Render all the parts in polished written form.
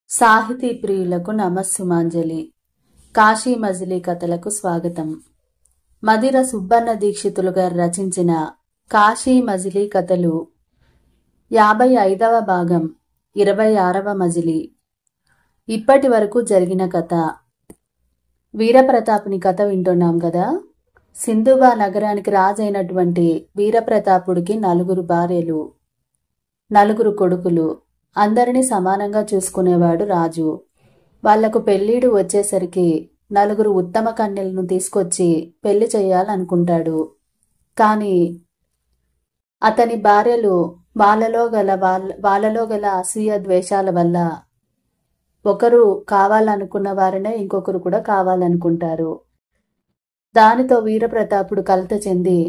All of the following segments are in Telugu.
సాహితీ ప్రియులకు నమస్సుమాంజలి. కాశీ మజిలీ కథలకు స్వాగతం. మదిర సుబ్బన్న దీక్షితులు గారు రచించిన కాశీ మజిలీ కథలు 55వ భాగం 26వ మజిలీ. ఇప్పటి వరకు జరిగిన కథ. వీరప్రతాపుని కథ వింటున్నాం కదా. సింధుబా నగరానికి రాజైనటువంటి వీరప్రతాపుడికి 4 భార్యలు, 4 కొడుకులు. అందరినీ సమానంగా చూసుకునేవాడు రాజు. వాళ్లకు పెళ్లిడు వచ్చేసరికి 4 ఉత్తమ కన్యలను తీసుకొచ్చి పెళ్లి చేయాలనుకుంటాడు. కాని అతని భార్యలు వాళ్ళలో గల అసూయ ద్వేషాల వల్ల ఒకరు కావాలనుకున్న వారినే ఇంకొకరు కూడా కావాలనుకుంటారు. దానితో వీరప్రతాపుడు కలత చెంది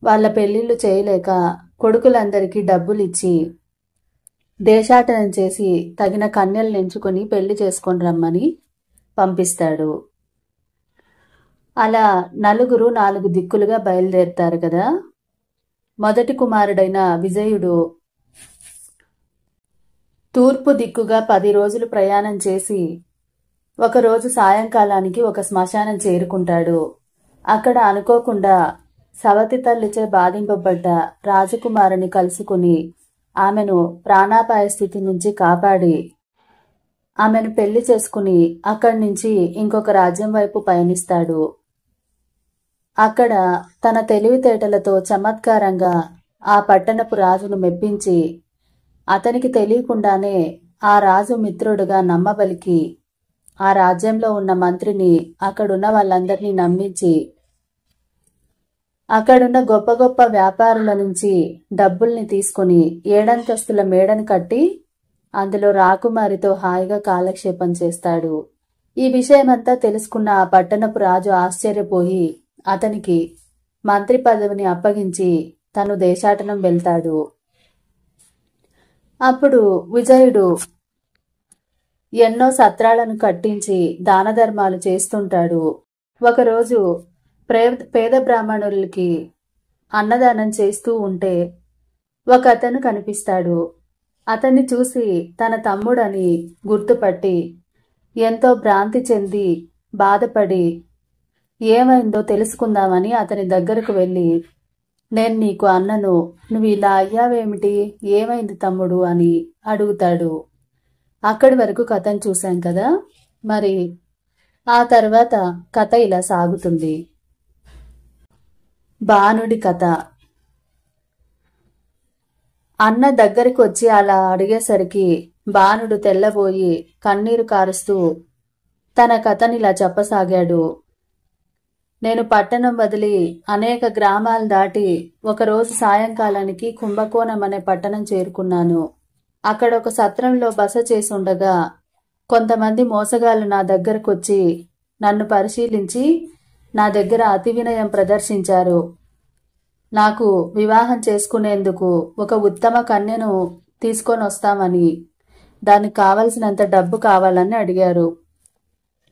వాళ్ళ పెళ్లిళ్లు చేయలేక కొడుకులందరికీ డబ్బులిచ్చి దేశాటనం చేసి తగిన కన్యలను ఎంచుకొని పెళ్లి చేసుకొని రమ్మని పంపిస్తాడు. అలా 4 దిక్కులుగా బయలుదేరుతారు కదా. మొదటి కుమారుడైన విజయుడు తూర్పు దిక్కుగా 10 రోజులు ప్రయాణం చేసి ఒకరోజు సాయంకాలానికి ఒక శ్మశానం చేరుకుంటాడు. అక్కడ అనుకోకుండా సవతి తల్లిచే బాధింపబడ్డ రాజకుమారుని కలుసుకుని ఆమెను ప్రాణాపాయ స్థితి నుంచి కాపాడి ఆమెను పెళ్లి చేసుకుని అక్కడి నుంచి ఇంకొక రాజ్యం వైపు పయనిస్తాడు. అక్కడ తన తెలివితేటలతో చమత్కారంగా ఆ పట్టణపు రాజును మెప్పించి అతనికి తెలియకుండానే ఆ రాజు మిత్రుడుగా నమ్మబలికి ఆ రాజ్యంలో ఉన్న మంత్రిని అక్కడున్న వాళ్ళందరినీ నమ్మించి అక్కడున్న గొప్ప గొప్ప వ్యాపారుల నుంచి డబ్బుల్ని తీసుకుని 7 మేడను కట్టి అందులో రాకుమారితో హాయిగా కాలక్షేపం చేస్తాడు. ఈ విషయమంతా తెలుసుకున్న ఆ పట్టణపు రాజు ఆశ్చర్యపోయి అతనికి మంత్రి పదవిని అప్పగించి తను దేశాటనం వెళ్తాడు. అప్పుడు విజయుడు ఎన్నో సత్రాలను కట్టించి దాన ధర్మాలు చేస్తుంటాడు. ఒకరోజు పేద బ్రాహ్మణులకి అన్నదానం చేస్తూ ఉంటే ఒక అతను కనిపిస్తాడు. అతన్ని చూసి తన తమ్ముడని గుర్తుపట్టి ఎంతో భ్రాంతి చెంది బాధపడి ఏమైందో తెలుసుకుందామని అతని దగ్గరకు వెళ్ళి, నేను నీకు అన్నను, నువ్వు ఇలా అయ్యావేమిటి, ఏమైంది తమ్ముడు అని అడుగుతాడు. అక్కడి వరకు కథను చూశాం కదా. మరి ఆ తర్వాత కథ ఇలా సాగుతుంది. బాణుడి కథ. అన్న దగ్గరికి వచ్చి అలా అడిగేసరికి బాణుడు తెల్లబోయి కన్నీరు కారుస్తూ తన కథనిలా చెప్పసాగాడు. నేను పట్టణం వదిలి అనేక గ్రామాలు దాటి ఒకరోజు సాయంకాలానికి కుంభకోణం అనే పట్టణం చేరుకున్నాను. అక్కడ ఒక సత్రంలో బస చేసి ఉండగా కొంతమంది మోసగాళ్ళు నా దగ్గరకు వచ్చి నన్ను పరిశీలించి నా దగ్గర అతి వినయం ప్రదర్శించారు. నాకు వివాహం చేసుకునేందుకు ఒక ఉత్తమ కన్యను తీసుకొని వస్తామని, దానికి కావలసినంత డబ్బు కావాలని అడిగారు.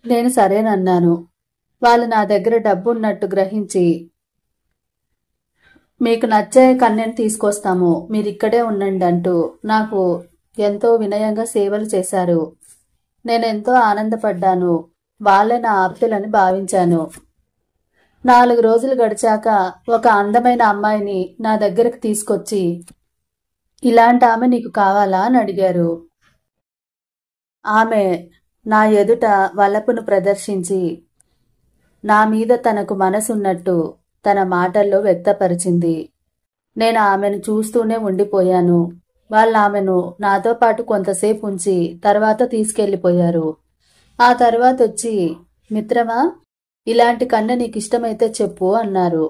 నేను సరేనన్నాను. వాళ్ళు నా దగ్గర డబ్బు ఉన్నట్టు గ్రహించి, మీకు నచ్చే కన్యను తీసుకొస్తాము, మీరిక్కడే ఉండండి అంటూ నాకు ఎంతో వినయంగా సేవలు చేశారు. నేనెంతో ఆనందపడ్డాను. వాళ్ళే నా ఆప్తులని భావించాను. 4 రోజులు గడిచాక ఒక అందమైన అమ్మాయిని నా దగ్గరకు తీసుకొచ్చి, ఇలాంటి ఆమె నీకు కావాలా అని అడిగారు. ఆమె నా ఎదుట వలపును ప్రదర్శించి నా మీద తనకు మనసున్నట్టు తన మాటల్లో వ్యక్తపరిచింది. నేను ఆమెను చూస్తూనే ఉండిపోయాను. వాళ్ళు ఆమెను నాతో పాటు కొంతసేపు ఉంచి తర్వాత తీసుకెళ్లిపోయారు. ఆ తర్వాత వచ్చి, మిత్రమా, ఇలాంటి కన్య నీకు ఇష్టమైతే చెప్పు అన్నారు.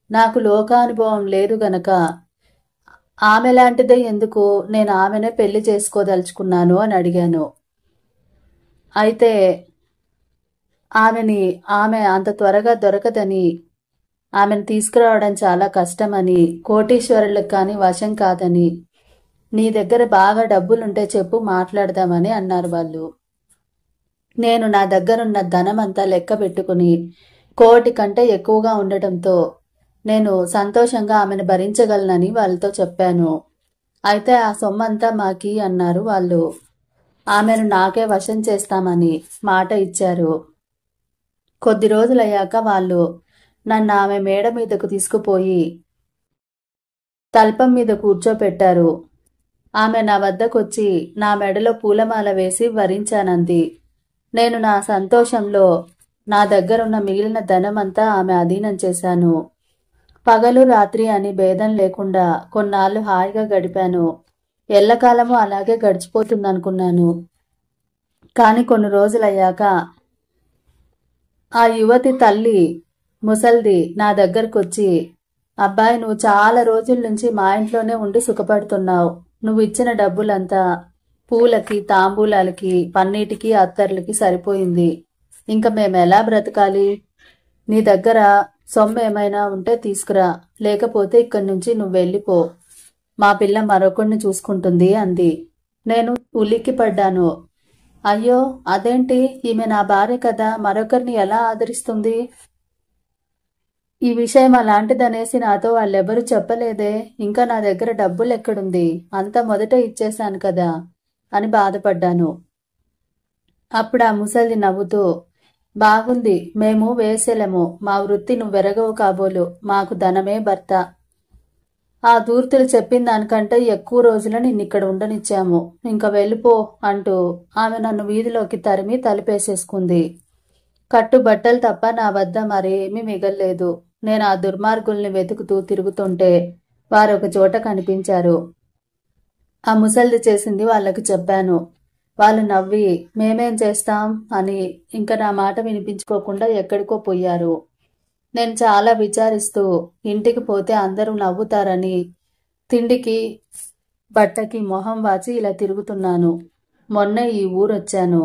నాకు లోకానుభవం లేదు గనక ఆమెలాంటిదే ఎందుకు, నేను ఆమెనే పెళ్లి చేసుకోదలుచుకున్నాను అని అడిగాను. అయితే ఆమె అంత త్వరగా దొరకదని, ఆమెను తీసుకురావడం చాలా కష్టమని, కోటీశ్వరులకు కానీ వశం కాదని, నీ దగ్గర బాగా డబ్బులుంటే చెప్పు మాట్లాడదామని అన్నారు వాళ్ళు. నేను నా దగ్గరున్న ధనమంతా లెక్క పెట్టుకుని 1 కోటి కంటే ఎక్కువగా ఉండటంతో నేను సంతోషంగా ఆమెను భరించగలనని వాళ్ళతో చెప్పాను. అయితే ఆ సొమ్మంతా మాకి అన్నారు వాళ్ళు. ఆమెను నాకే వశం చేస్తామని మాట ఇచ్చారు. కొద్ది రోజులయ్యాక వాళ్ళు నన్ను ఆమె మేడ మీదకు తీసుకుపోయి తల్పం మీద కూర్చోపెట్టారు. ఆమె నా వద్దకొచ్చి నా మెడలో పూలమాల వేసి వరించానంది. నేను నా సంతోషంలో నా దగ్గరున్న మిగిలిన ధనమంతా ఆమె అధీనం చేశాను. పగలు రాత్రి అని భేదం లేకుండా కొన్నాళ్ళు హాయిగా గడిపాను. ఎల్లకాలము అలాగే గడిచిపోతుందనుకున్నాను. కాని కొన్ని రోజులయ్యాక ఆ యువతి తల్లి ముసల్ది నా దగ్గరకొచ్చి, అబ్బాయి, నువ్వు చాలా రోజుల నుంచి మా ఇంట్లోనే ఉండి సుఖపడుతున్నావు. నువ్వు ఇచ్చిన డబ్బులంతా పూలకి, తాంబూలాలకి, పన్నీటికి, అత్తర్లకి సరిపోయింది. ఇంక మేమెలా బ్రతకాలి? నీ దగ్గర సొమ్ము ఏమైనా ఉంటే తీసుకురా, లేకపోతే ఇక్కడి నుంచి నువ్వు వెళ్ళిపో. మా పిల్ల మరొకడిని చూసుకుంటుంది అంది. నేను ఉలిక్కి పడ్డాను. అయ్యో, అదేంటి? ఈమె నా భార్య కదా, మరొకరిని ఎలా ఆదరిస్తుంది? ఈ విషయం అలాంటిదనేసి నాతో వాళ్ళెవరూ చెప్పలేదే. ఇంకా నా దగ్గర డబ్బులు ఎక్కడుంది? అంతా మొదట ఇచ్చేశాను కదా అని బాధపడ్డాను. అప్పుడు ఆ ముసలి నవ్వుతూ, బాగుంది, మేము వేసేలము. మా వృత్తి నువ్వెరగవు కాబోలు. మాకు ధనమే భర్త. ఆ దూర్తులు చెప్పిన దానికంటే ఎక్కువ రోజులు నిన్నిక్కడ ఉండనిచ్చాము. ఇంక వెళ్ళిపో అంటూ ఆమె నన్ను వీధిలోకి తరిమి తలుపేసేసుకుంది. కట్టు బట్టలు తప్ప నా వద్ద మరేమీ మిగల్లేదు. నేను ఆ దుర్మార్గుల్ని వెతుకుతూ తిరుగుతుంటే వారొక చోట కనిపించారు. ఆ ముసల్ది చేసింది వాళ్ళకి చెప్పాను. వాళ్ళు నవ్వి, మేమేం చేస్తాం అని ఇంకా నా మాట వినిపించుకోకుండా ఎక్కడికో పోయారు. నేను చాలా విచారిస్తూ ఇంటికి పోతే అందరూ నవ్వుతారని తిండికి బట్టకి మొహం వాచి ఇలా తిరుగుతున్నాను. మొన్న ఈ ఊరొచ్చాను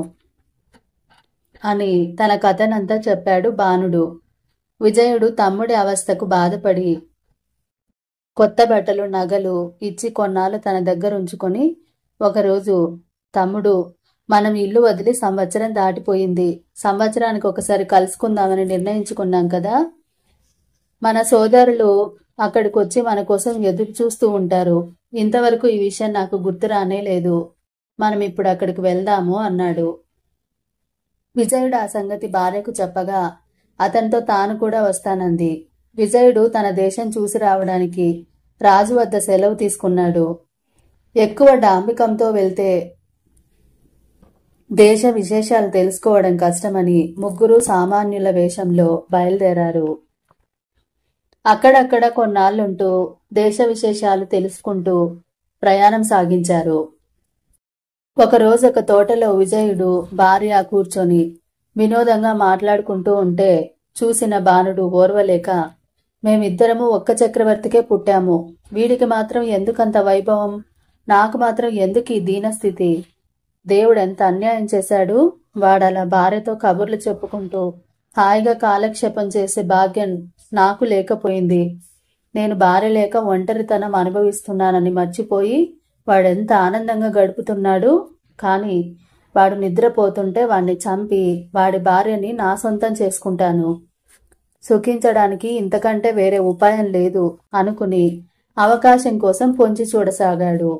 అని తన కథనంతా చెప్పాడు బాణుడు. విజయుడు తమ్ముడి అవస్థకు బాధపడి కొత్త బట్టలు, నగలు ఇచ్చి కొన్నాళ్ళు తన దగ్గర ఉంచుకొని ఒకరోజు, తమ్ముడు, మనం ఇల్లు వదిలి సంవత్సరం దాటిపోయింది. సంవత్సరానికి ఒకసారి కలుసుకుందామని నిర్ణయించుకున్నాం కదా. మన సోదరులు అక్కడికి వచ్చి మన కోసం ఎదురు చూస్తూ ఉంటారు. ఇంతవరకు ఈ విషయం నాకు గుర్తు రానే లేదు. మనం ఇప్పుడు అక్కడికి వెళ్దాము అన్నాడు. విజయుడు ఆ సంగతి భార్యకు చెప్పగా అతనితో తాను కూడా వస్తానంది. విజయుడు తన దేశం చూసి రావడానికి రాజు వద్ద సెలవు తీసుకున్నాడు. ఎక్కువ డాంబికంతో వెళ్తే దేశ విశేషాలు తెలుసుకోవడం కష్టమని ముగ్గురు సామాన్యుల వేషంలో బయలుదేరారు. అక్కడక్కడ కొన్నాళ్లుంటూ దేశ విశేషాలు తెలుసుకుంటూ ప్రయాణం సాగించారు. ఒకరోజు ఒక తోటలో విజయుడు భార్య కూర్చొని వినోదంగా మాట్లాడుకుంటూ ఉంటే చూసిన బాణుడు ఓర్వలేక, మేమిద్దరము ఒక్క చక్రవర్తికే పుట్టాము. వీడికి మాత్రం ఎందుకంత వైభవం? నాకు మాత్రం ఎందుకు ఈ దీనస్థితి? దేవుడెంత అన్యాయం చేశాడు. వాడలా భార్యతో కబుర్లు చెప్పుకుంటూ హాయిగా కాలక్షేపం చేసే భాగ్యం నాకు లేకపోయింది. నేను భార్య లేక ఒంటరితనం అనుభవిస్తున్నానని మర్చిపోయి వాడెంత ఆనందంగా గడుపుతున్నాడు. కాని వాడు నిద్రపోతుంటే వాణ్ణి చంపి వాడి భార్యని నా సొంతం చేసుకుంటాను. సుఖించడానికి ఇంతకంటే వేరే ఉపాయం లేదు అనుకుని అవకాశం కోసం పొంచి చూడసాగాడు.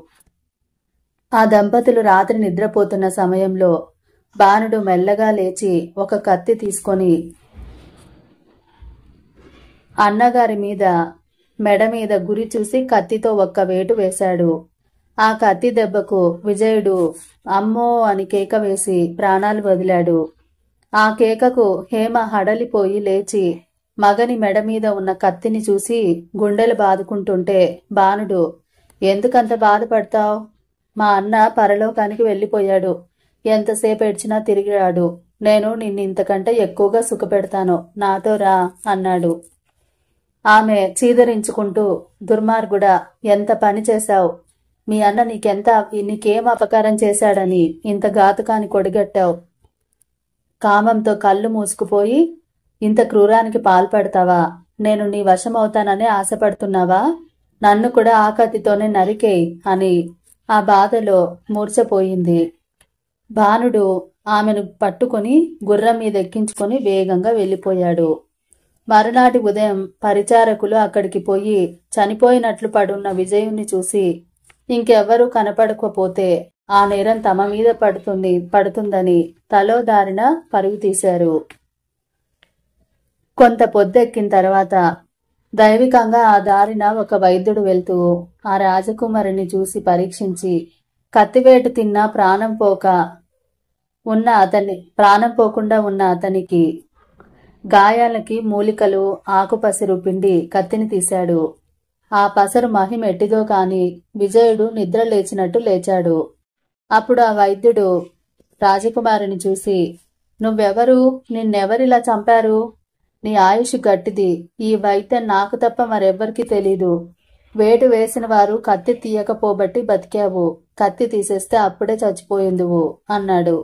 ఆ దంపతులు రాత్రి నిద్రపోతున్న సమయంలో బాణుడు మెల్లగా లేచి ఒక కత్తి తీసుకొని అన్నగారి మెడ మీద గురి చూసి కత్తితో ఒక్క వేటు వేశాడు. ఆ కత్తి దెబ్బకు విజయుడు అమ్మో అని కేక వేసి ప్రాణాలు వదిలాడు. ఆ కేకకు హేమ హడలిపోయి లేచి మగని మెడ మీద ఉన్న కత్తిని చూసి గుండెలు బాదుకుంటుంటే బాణుడు, ఎందుకంత బాధపడతావు? మా అన్న పరలోకానికి వెళ్ళిపోయాడు. ఎంతసేపు ఏడ్చినా తిరిగి రాడు. నేను నిన్ను ఇంతకంటే ఎక్కువగా సుఖపెడతాను, నాతో రా అన్నాడు. ఆమె చీదరించుకుంటూ, దుర్మార్గుడా, ఎంత పని చేశావు? మీ అన్న నీకేం అపకారం చేశాడని ఇంత ఘాతుకాన్ని కొడిగట్టావు? కామంతో కళ్ళు మూసుకుపోయి ఇంత క్రూరానికి పాల్పడతావా? నేను నీ వశమవుతానని ఆశపడుతున్నావా? నన్ను కూడా ఆ కత్తితోనే నరికేయ్ అని ఆ బాధలో మూర్ఛపోయింది. బాణుడు ఆమెను పట్టుకుని గుర్రం మీద ఎక్కించుకుని వేగంగా వెళ్ళిపోయాడు. మరునాటి ఉదయం పరిచారకులు అక్కడికి పోయి చనిపోయినట్లు పడున్న విజయుణ్ణి చూసి ఇంకెవ్వరూ కనపడకపోతే ఆ నేరం తమ మీద పడుతుందని తలో దారిన పరుగు తీశారు. కొంత పొద్దెక్కిన తర్వాత దైవికంగా ఆ దారిన ఒక వైద్యుడు వెళ్తూ ఆ రాజకుమారిని చూసి పరీక్షించి కత్తివేటు తిన్నా ప్రాణం పోకుండా ఉన్న అతనికి గాయాలకి మూలికలు ఆకుపసరు పిండి కత్తిని తీశాడు. ఆ పసరు మహిమ ఎట్టిదో కాని విజయుడు నిద్ర లేచినట్టు లేచాడు. అప్పుడు ఆ వైద్యుడు రాజకుమారిని చూసి, నువ్వెవరు? నిన్నెవరిలా చంపారు? నీ ఆయుష్ గట్టిది. ఈ వైద్యం నాకు తప్ప మరెవ్వరికీ తెలీదు. వేటు వేసిన వారు కత్తి తీయకపోబట్టి బతికావు. కత్తి తీసేస్తే అప్పుడే చచ్చిపోయిందువు అన్నాడు.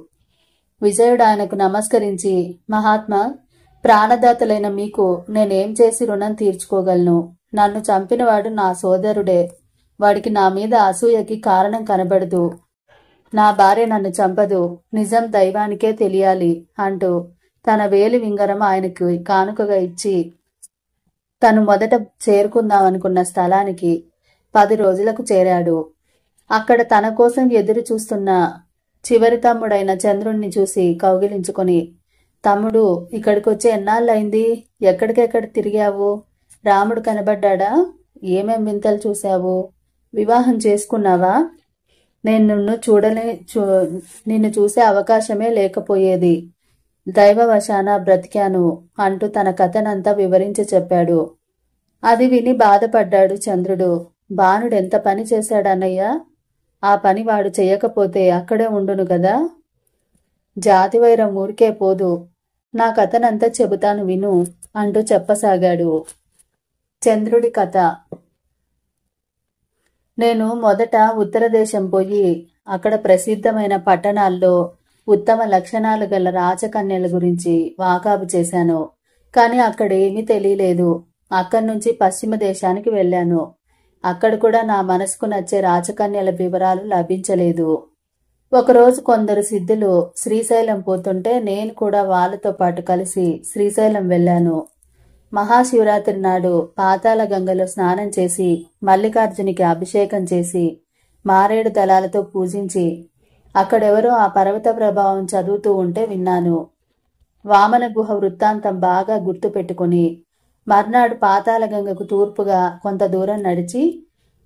విజయుడు ఆయనకు నమస్కరించి, మహాత్మా, ప్రాణదాతలైన మీకు నేనేం చేసి రుణం తీర్చుకోగలను? నన్ను చంపినవాడు నా సోదరుడే. వాడికి నా మీద అసూయకి కారణం కనబడదు. నా భార్య నన్ను చంపదు. నిజం దైవానికే తెలియాలి అంటూ తన వేలి వింగరం ఆయనకు కానుకగా ఇచ్చి తను మొదట చేరుకుందామనుకున్న స్థలానికి 10 రోజులకు చేరాడు. అక్కడ తన కోసం ఎదురు చూస్తున్న చివరి తమ్ముడైన చంద్రుణ్ణి చూసి కౌగిలించుకొని, తమ్ముడు, ఇక్కడికొచ్చి ఎన్నాళ్ళైంది? ఎక్కడికెక్కడ తిరిగావు? రాముడు కనబడ్డా? ఏమేం వింతలు చూశావు? వివాహం చేసుకున్నావా? నేను నిన్ను చూసే అవకాశమే లేకపోయేది. దైవవశాన బ్రతికాను అంటూ తన కథనంతా వివరించి చెప్పాడు. అది విని బాధపడ్డాడు చంద్రుడు. బాణుడు ఎంత పని చేశాడన్నయ్యా? ఆ పని వాడు చెయ్యకపోతే అక్కడే ఉండును కదా. జాతివైరం ఊరికే పోదు. నా కథనంతా చెబుతాను విను అంటూ చెప్పసాగాడు. చంద్రుడి కథ. నేను మొదట ఉత్తర దేశం పోయి అక్కడ ప్రసిద్ధమైన పట్టణాల్లో ఉత్తమ లక్షణాలు గల రాజకన్యల గురించి వాకాబు చేశాను. కాని అక్కడేమీ తెలియలేదు. అక్కడి నుంచి పశ్చిమ దేశానికి వెళ్ళాను. అక్కడ కూడా నా మనసుకు నచ్చే రాజకన్యల వివరాలు లభించలేదు. ఒకరోజు కొందరు సిద్ధులు శ్రీశైలం పోతుంటే నేను కూడా వాళ్ళతో పాటు కలిసి శ్రీశైలం వెళ్ళాను. మహాశివరాత్రి నాడు పాతాళ గంగలో స్నానం చేసి మల్లికార్జునికి అభిషేకం చేసి మారేడు దళాలతో పూజించి అక్కడెవరో ఆ పర్వత ప్రభావం చదువుతూ ఉంటే విన్నాను. వామన గుహ వృత్తాంతం బాగా గుర్తు పెట్టుకుని మర్నాడు పాతాళ గంగకు తూర్పుగా కొంత దూరం నడిచి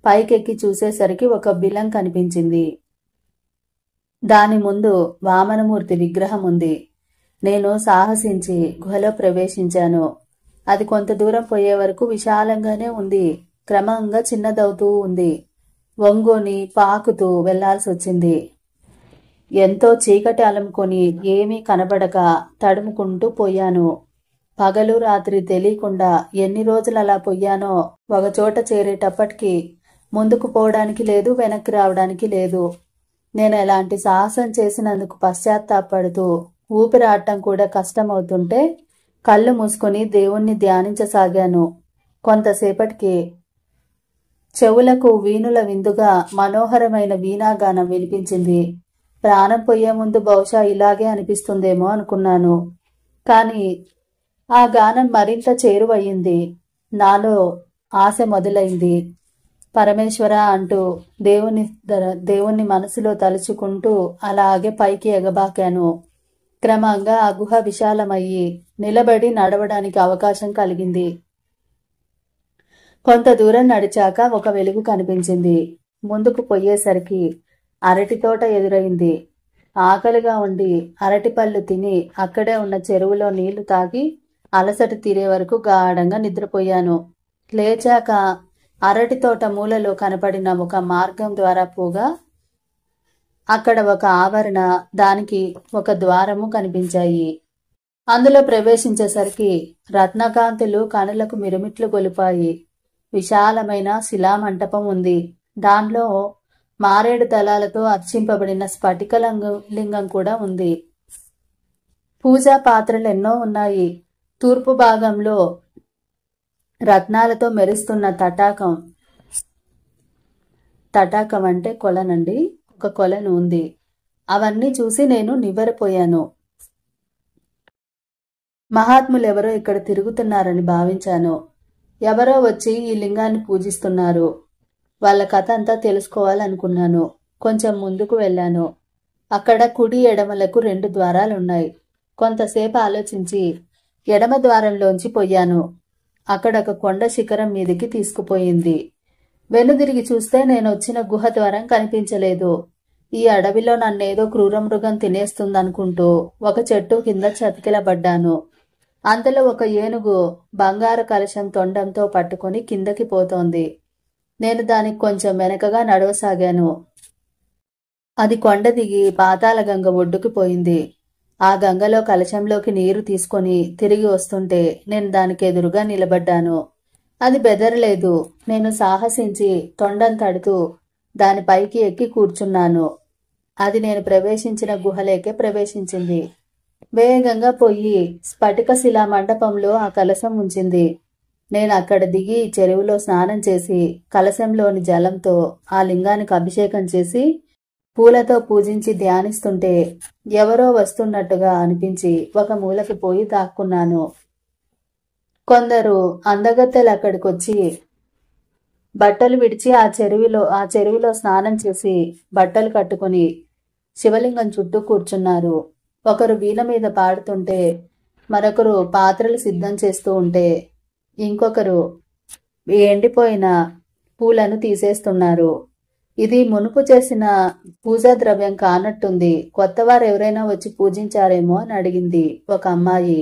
పైకెక్కి చూసేసరికి ఒక బిలం కనిపించింది. దాని ముందు వామనమూర్తి విగ్రహం ఉంది. నేను సాహసించి గుహలో ప్రవేశించాను. అది కొంత దూరం పోయే వరకు విశాలంగానే ఉంది. క్రమంగా చిన్నదవుతూ ఉంది. వంగుని పాకుతూ వెళ్లాల్సి వచ్చింది. ఎంతో చీకటి అలుముకొని ఏమీ కనబడక తడుముకుంటూ పోయాను. పగలు రాత్రి తెలియకుండా ఎన్ని రోజులు అలా పోయానో ఒకచోట చేరేటప్పటికి ముందుకు పోవడానికి లేదు, వెనక్కి రావడానికి లేదు. నేను ఎలాంటి సాహసం చేసినందుకు పశ్చాత్తాపడుతూ ఊపిరాడటం కూడా కష్టమవుతుంటే కళ్ళు మూసుకొని దేవుణ్ణి ధ్యానించసాగాను. కొంతసేపటికి చెవులకు వీణుల విందుగా మనోహరమైన వీణాగానం వినిపించింది. ప్రాణం పోయే ముందు బహుశా ఇలాగే అనిపిస్తుందేమో అనుకున్నాను. కాని ఆ గానం మరింత చేరువయ్యింది. నాలో ఆశ మొదలైంది. పరమేశ్వర అంటూ దేవుణ్ణి మనసులో తలుచుకుంటూ అలాగే పైకి ఎగబాకాను. క్రమంగా ఆ గుహ విశాలమయ్యి నిలబడి నడవడానికి అవకాశం కలిగింది. కొంత దూరం నడిచాక ఒక వెలుగు కనిపించింది. ముందుకు పోయేసరికి అరటి తోట ఎదురైంది. ఆకలిగా ఉండి అరటిపళ్ళు తిని అక్కడే ఉన్న చెరువులో నీళ్లు తాగి అలసట తీరే వరకు గాఢంగా నిద్రపోయాను. లేచాక అరటి తోట మూలలో కనపడిన ఒక మార్గం ద్వారా పోగా అక్కడ ఒక ఆవరణ, దానికి ఒక ద్వారము కనిపించాయి. అందులో ప్రవేశించేసరికి రత్నకాంతులు కనులకు మిరుమిట్లు గొలిపాయి. విశాలమైన శిలామంటపం ఉంది. దానిలో మారేడు దళాలతో అర్చింపబడిన స్ఫటిక లింగం కూడా ఉంది. పూజా పాత్రలు ఎన్నో ఉన్నాయి. తూర్పు భాగంలో రత్నాలతో మెరుస్తున్న తటాకం అంటే కొలనండి, ఒక కొలను ఉంది. అవన్నీ చూసి నేను నివ్వెరపోయాను. మహాత్ములెవరో ఇక్కడ తిరుగుతున్నారని భావించాను. ఎవరో వచ్చి ఈ లింగాన్ని పూజిస్తున్నారు. వాళ్ళ కథ అంతా తెలుసుకోవాలనుకున్నాను. కొంచెం ముందుకు వెళ్ళాను. అక్కడ కుడి ఎడమలకు 2 ద్వారాలున్నాయి. కొంతసేపు ఆలోచించి ఎడమ ద్వారంలోంచి పోయాను. అక్కడొక కొండ శిఖరం మీదికి తీసుకుపోయింది. వెనుదిరిగి చూస్తే నేనొచ్చిన గుహ ద్వారం కనిపించలేదు. ఈ అడవిలో నన్నేదో క్రూరమృగం తినేస్తుందనుకుంటూ ఒక చెట్టు కింద చతికిలబడ్డాను. అంతలో ఒక ఏనుగు బంగారు కలశం తొండంతో పట్టుకుని కిందకి పోతోంది. నేను దానికి కొంచెం వెనకగా నడవసాగాను. అది కొండ దిగి పాతాళ గంగ ఒడ్డుకి పోయింది. ఆ గంగలో కలశంలోకి నీరు తీసుకొని తిరిగి వస్తుంటే నేను దానికి ఎదురుగా నిలబడ్డాను. అది బెదరలేదు. నేను సాహసించి తొండం తడుతూ దానిపైకి ఎక్కి కూర్చున్నాను. అది నేను ప్రవేశించిన గుహలేకే ప్రవేశించింది. వేగంగా పోయి స్ఫటిక శిలా మండపంలో ఆ కలశం ఉంచింది. నేను అక్కడ దిగి చెరువులో స్నానం చేసి కలశంలోని జలంతో ఆ లింగానికి అభిషేకం చేసి పూలతో పూజించి ధ్యానిస్తుంటే ఎవరో వస్తున్నట్టుగా అనిపించి ఒక మూలకి పోయి దాక్కున్నాను. కొందరు అందగత్తెలు అక్కడికొచ్చి బట్టలు విడిచి ఆ చెరువులో స్నానం చేసి బట్టలు కట్టుకుని శివలింగం చుట్టూ కూర్చున్నారు. ఒకరు వీణ మీద పాడుతుంటే, మరొకరు పాత్రలు సిద్ధం చేస్తూ ఉంటే, ఇంకొకరు ఎండిపోయిన పూలను తీసేస్తున్నారు. ఇది మునుపు చేసిన పూజా ద్రవ్యం కానట్టుంది. కొత్తవారు ఎవరైనా వచ్చి పూజించారేమో అని అడిగింది ఒక అమ్మాయి.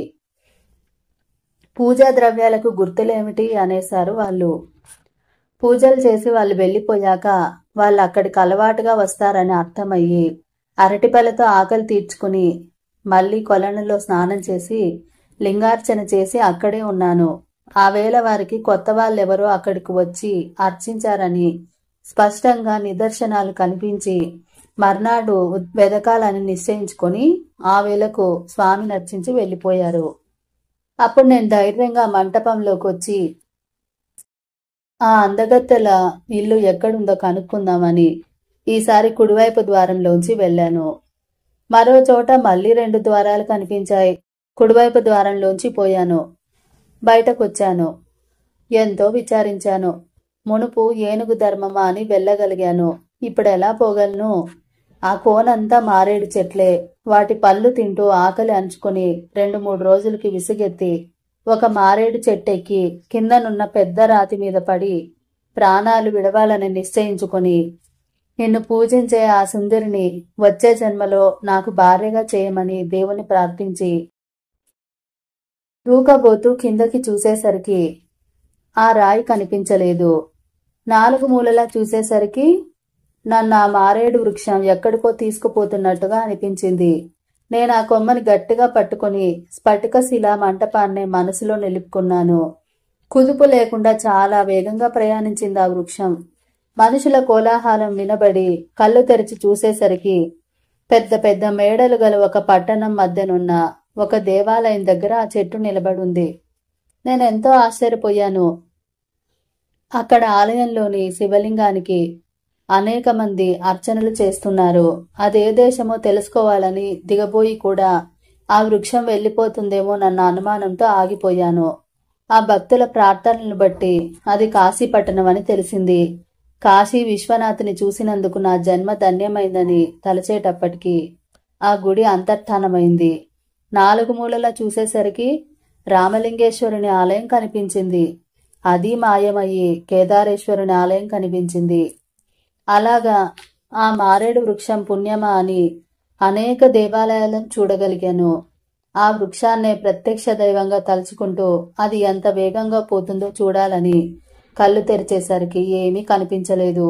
పూజా ద్రవ్యాలకు గుర్తులేమిటి అనేశారు వాళ్ళు. పూజలు చేసి వాళ్ళు వెళ్ళిపోయాక వాళ్ళు అక్కడికి అలవాటుగా వస్తారని అర్థమయ్యి అరటిపళ్ళతో ఆకలి తీర్చుకుని మళ్ళీ కొలనులో స్నానం చేసి లింగార్చన చేసి అక్కడే ఉన్నాను. ఆ వేళ వారికి కొత్త వాళ్ళెవరో అక్కడికి వచ్చి అర్చించారని స్పష్టంగా నిదర్శనాలు కనిపించి మర్నాడు వెదకాలని నిశ్చయించుకొని ఆ వేళకు స్వామిని అర్చించి వెళ్ళిపోయారు. అప్పుడు నేను ధైర్యంగా మంటపంలోకి వచ్చి ఆ అందగత్తెల ఇల్లు ఎక్కడుందో కనుక్కుందామని ఈసారి కుడివైపు ద్వారంలోంచి వెళ్ళాను. మరో చోట మళ్ళీ 2 ద్వారాలు కనిపించాయి. కుడివైపు ద్వారంలోంచి పోయాను. బయటకొచ్చాను. ఎంతో విచారించాను. మునుపు ఏనుగు ధర్మమా అని వెళ్ళగలిగాను. ఇప్పుడెలా పోగలను? ఆ కోనంతా మారేడు చెట్లే. వాటి పళ్ళు తింటూ ఆకలి అంచుకుని 2-3 రోజులకి విసుగెత్తి ఒక మారేడు చెట్టెక్కి కిందనున్న పెద్ద రాతి మీద పడి ప్రాణాలు విడవాలని నిశ్చయించుకుని నిన్ను పూజించే ఆ సుందరిని వచ్చే జన్మలో నాకు భార్యగా చేయమని దేవుని ప్రార్థించి దూకబోతూ కిందకి చూసేసరికి ఆ రాయి కనిపించలేదు. 4 మూలలా చూసేసరికి నన్ను ఆ మారేడు వృక్షం ఎక్కడికో తీసుకుపోతున్నట్టుగా అనిపించింది. నేను ఆ కొమ్మని గట్టిగా పట్టుకుని స్ఫటిక శిలా మంటపాన్నే మనసులో నిలుపుకున్నాను. కుదుపు లేకుండా చాలా వేగంగా ప్రయాణించింది ఆ వృక్షం. మనుషుల కోలాహలం వినబడి కళ్ళు తెరిచి చూసేసరికి పెద్ద పెద్ద మేడలు గల ఒక పట్టణం మధ్యనున్న ఒక దేవాలయం దగ్గర ఆ చెట్టు నిలబడుంది. నేనెంతో ఆశ్చర్యపోయాను. అక్కడ ఆలయంలోని శివలింగానికి అనేక మంది అర్చనలు చేస్తున్నారు. అదే దేశమో తెలుసుకోవాలని దిగబోయి కూడా ఆ వృక్షం వెళ్ళిపోతుందేమోనన్న అనుమానంతో ఆగిపోయాను. ఆ భక్తుల ప్రార్థనలను బట్టి అది కాశీపట్టణం అని తెలిసింది. కాశీ విశ్వనాథుని చూసినందుకు నా జన్మ ధన్యమైందని తలచేటప్పటికి ఆ గుడి అంతర్ధానమైంది. 4 మూలలా చూసేసరికి రామలింగేశ్వరుని ఆలయం కనిపించింది. అది మాయమయ్యి కేదారేశ్వరుని ఆలయం కనిపించింది. అలాగా ఆ మారేడు వృక్షం పుణ్యమా అని అనేక దేవాలయాలను చూడగలిగాను. ఆ వృక్షాన్నే ప్రత్యక్ష దైవంగా తలుచుకుంటూ అది ఎంత వేగంగా పోతుందో చూడాలని కళ్ళు తెరిచేసరికి ఏమీ కనిపించలేదు.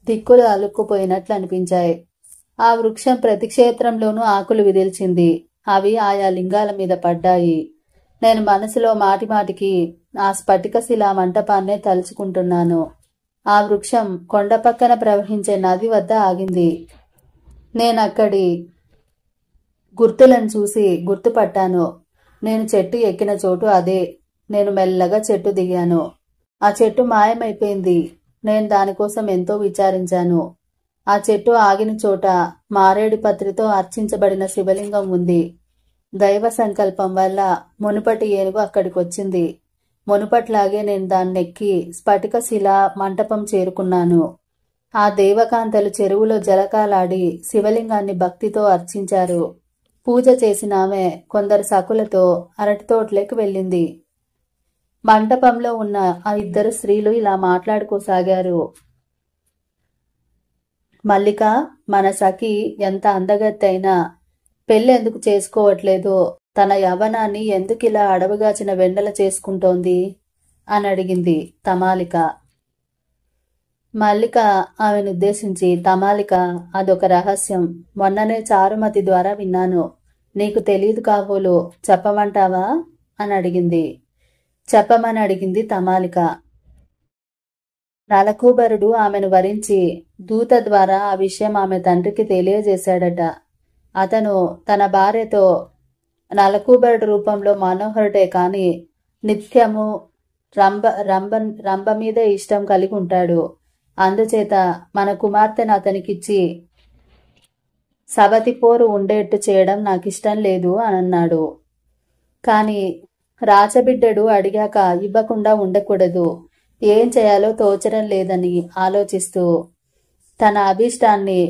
దిక్కులు అలుక్కుపోయినట్లు అనిపించాయి. ఆ వృక్షం ప్రతి క్షేత్రంలోనూ ఆకులు విదిల్చింది. అవి ఆయా లింగాల మీద పడ్డాయి. నేను మనసులో మాటిమాటికి ఆ స్ఫటిక శిలా మంటపాన్నే తలుచుకుంటున్నాను. ఆ వృక్షం కొండ పక్కన ప్రవహించే నది వద్ద ఆగింది. నేనక్కడి గుర్తులను చూసి గుర్తుపట్టాను. నేను చెట్టు ఎక్కిన చోటు అదే. నేను మెల్లగా చెట్టు దిగాను. ఆ చెట్టు మాయమైపోయింది. నేను దానికోసం ఎంతో విచారించాను. ఆ చెట్టు ఆగిన చోట మారేడు పత్రితో అర్చించబడిన శివలింగం ఉంది. దైవ సంకల్పం వల్ల మునుపటి ఏనుగు అక్కడికొచ్చింది. మునుపట్లాగే నేను దాన్నెక్కి స్ఫటిక శిలా మంటపం చేరుకున్నాను. ఆ దేవకాంతలు చెరువులో జలకాలాడి శివలింగాన్ని భక్తితో అర్చించారు. పూజ చేసిన ఆమె కొందరు సకులతో అరటితోటలోకి వెళ్ళింది. మంటపంలో ఉన్న ఆ ఇద్దరు స్త్రీలు ఇలా మాట్లాడుకోసాగారు. మల్లిక, మన సఖి ఎంత అందగత్తైనా పెళ్ళెందుకు చేసుకోవట్లేదో, తన యవ్వనాన్ని ఎందుకిలా అడవుగాచిన వెన్నెల చేసుకుంటోంది అని అడిగింది తమాలిక. మల్లిక ఆమెనుద్దేశించి, తమాలిక, అదొక రహస్యం. మొన్ననే చారుమతి ద్వారా విన్నాను. నీకు తెలీదు కాబోలు, చెప్పమంటావా అని అడిగింది. చెప్పమని అడిగింది తమాలిక. నలకూబరుడు ఆమెను వరించి దూత ద్వారా ఆ విషయం ఆమె తండ్రికి తెలియజేశాడట. అతను తన భార్యతో నలకూబరుడు రూపంలో మనోహరుడే కాని నిత్యము రంభ మీద ఇష్టం కలిగి ఉంటాడు. అందుచేత మన కుమార్తెను అతనికిచ్చి సవతి పోరు ఉండేట్టు చేయడం నాకిష్టం లేదు అని అన్నాడు. కాని రాచబిడ్డడు అడిగాక ఇవ్వకుండా ఉండకూడదు. ఏం చేయాలో తోచడం లేదని ఆలోచిస్తూ తన అభీష్టాన్ని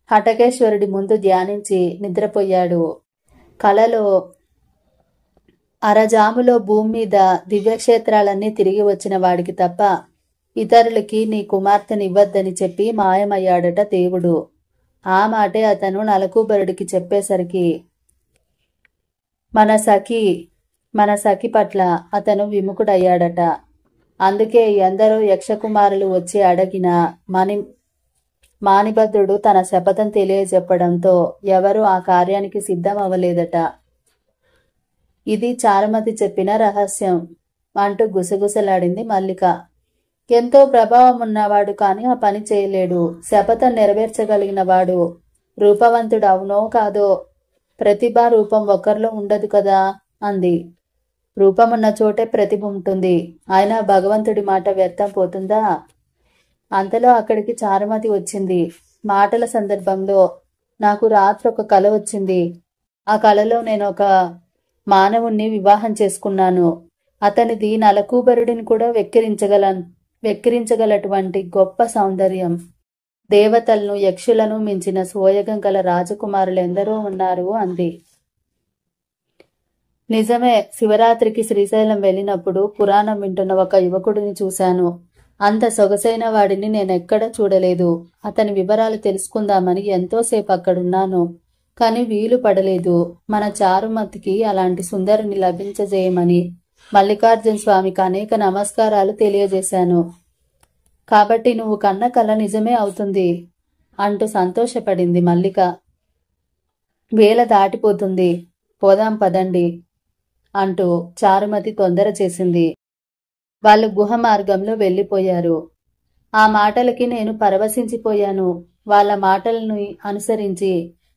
హటకేశ్వరుడి ముందు ధ్యానించి నిద్రపోయాడు. కలలో అరజాములో భూమి మీద దివ్యక్షేత్రాలన్నీ తిరిగి వచ్చిన వాడికి తప్ప ఇతరులకి నీ కుమార్తెనివ్వద్దని చెప్పి మాయమయ్యాడట దేవుడు. ఆ మాటే అతను నలకూబరుడికి చెప్పేసరికి మన సఖి పట్ల అతను విముఖుడయ్యాడట. అందుకే ఎందరో యక్షకుమారులు వచ్చి అడిగిన మానిభద్రుడు తన శపథం తెలియజెప్పడంతో ఎవరూ ఆ కార్యానికి సిద్ధం అవ్వలేదట. ఇది చారుమతి చెప్పిన రహస్యం అంటూ గుసగుసలాడింది మల్లిక. ఎంతో ప్రభావం ఉన్నవాడు కాని ఆ పని చేయలేడు. శపథం నెరవేర్చగలిగిన వాడు రూపవంతుడు అవునో కాదో. ప్రతిభా రూపం ఒకరిలో ఉండదు కదా అంది. రూపమున్న చోటే ప్రతిభ ఉంటుంది. అయినా భగవంతుడి మాట వ్యర్థం పోతుందా? అంతలో అక్కడికి చారుమతి వచ్చింది. మాటల సందర్భంలో నాకు రాత్రి ఒక కల వచ్చింది. ఆ కలలో నేను ఒక మానవుణ్ణి వివాహం చేసుకున్నాను. అతనిది నలకూబరుడిని కూడా వెక్కిరించగలటువంటి గొప్ప సౌందర్యం. దేవతలను యక్షులను మించిన సోయగం గల రాజకుమారులు ఎందరో ఉన్నారు అంది. నిజమే, శివరాత్రికి శ్రీశైలం వెళ్ళినప్పుడు పురాణం వింటున్న ఒక యువకుడిని చూశాను. అంత సొగసైన వాడిని నేనెక్కడా చూడలేదు. అతని వివరాలు తెలుసుకుందామని ఎంతోసేపు అక్కడున్నాను. కాని వీలు పడలేదు. మన చారుమతికి అలాంటి సుందరిని లభించజేయమని మల్లికార్జున స్వామికి అనేక నమస్కారాలు తెలియజేశాను. కాబట్టి నువ్వు కన్న కల నిజమే అవుతుంది అంటూ సంతోషపడింది మల్లిక. వేళ దాటిపోతుంది, పోదాం పదండి అంటూ చారుమతి తొందర చేసింది. వాళ్ళు గుహ మార్గంలో వెళ్ళిపోయారు. ఆ మాటలకి నేను పరవశించిపోయాను. వాళ్ళ మాటలను అనుసరించి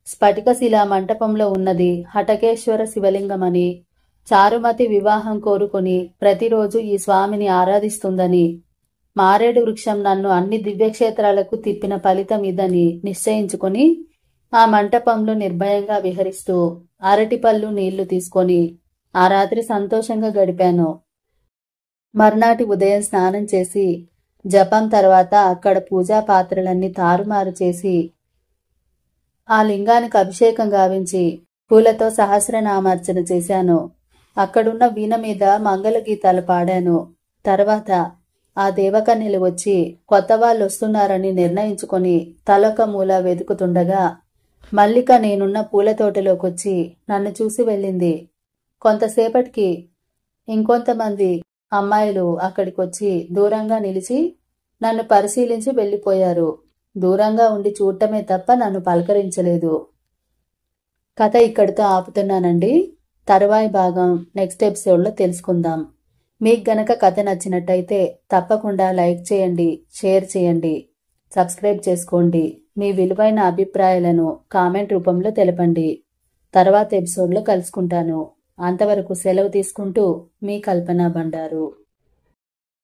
స్ఫటికశిలా మంటపంలో ఉన్నది హటకేశ్వర శివలింగమని, చారుమతి వివాహం కోరుకొని ప్రతిరోజు ఈ స్వామిని ఆరాధిస్తుందని, మారేడు వృక్షం నన్ను అన్ని దివ్యక్షేత్రాలకు తిప్పిన ఫలితం ఇదని నిశ్చయించుకొని ఆ మంటపంలో నిర్భయంగా విహరిస్తూ అరటిపళ్ళు నీళ్లు తీసుకొని ఆ రాత్రి సంతోషంగా గడిపాను. మర్నాటి ఉదయం స్నానం చేసి జపం తర్వాత అక్కడ పూజా పాత్రలన్నీ తారుమారు చేసి ఆ లింగానికి అభిషేకం గావించి పూలతో సహస్రనామార్చన చేశాను. అక్కడున్న వీణ మీద మంగళగీతాలు పాడాను. తర్వాత ఆ దేవకన్యలు వచ్చి కొత్త వాళ్ళు వస్తున్నారని నిర్ణయించుకొని తలొక మూల వెతుకుతుండగా మల్లిక నేనున్న పూల తోటలోకొచ్చి నన్ను చూసి వెళ్ళింది. కొంతసేపటికి ఇంకొంతమంది అమ్మాయిలు అక్కడికొచ్చి దూరంగా నిలిచి నన్ను పరిశీలించి వెళ్ళిపోయారు. దూరంగా ఉండి చూడటమే తప్ప నన్ను పలకరించలేదు. కథ ఇక్కడితో ఆపుతున్నానండి. తరువాయి భాగం నెక్స్ట్ ఎపిసోడ్లో తెలుసుకుందాం. మీకు గనక కథ నచ్చినట్టయితే తప్పకుండా లైక్ చేయండి, షేర్ చేయండి, సబ్స్క్రైబ్ చేసుకోండి. మీ విలువైన అభిప్రాయాలను కామెంట్ రూపంలో తెలపండి. తర్వాత ఎపిసోడ్లో కలుసుకుంటాను. అంతవరకు సెలవు తీసుకుంటూ మీ కల్పన బండారు.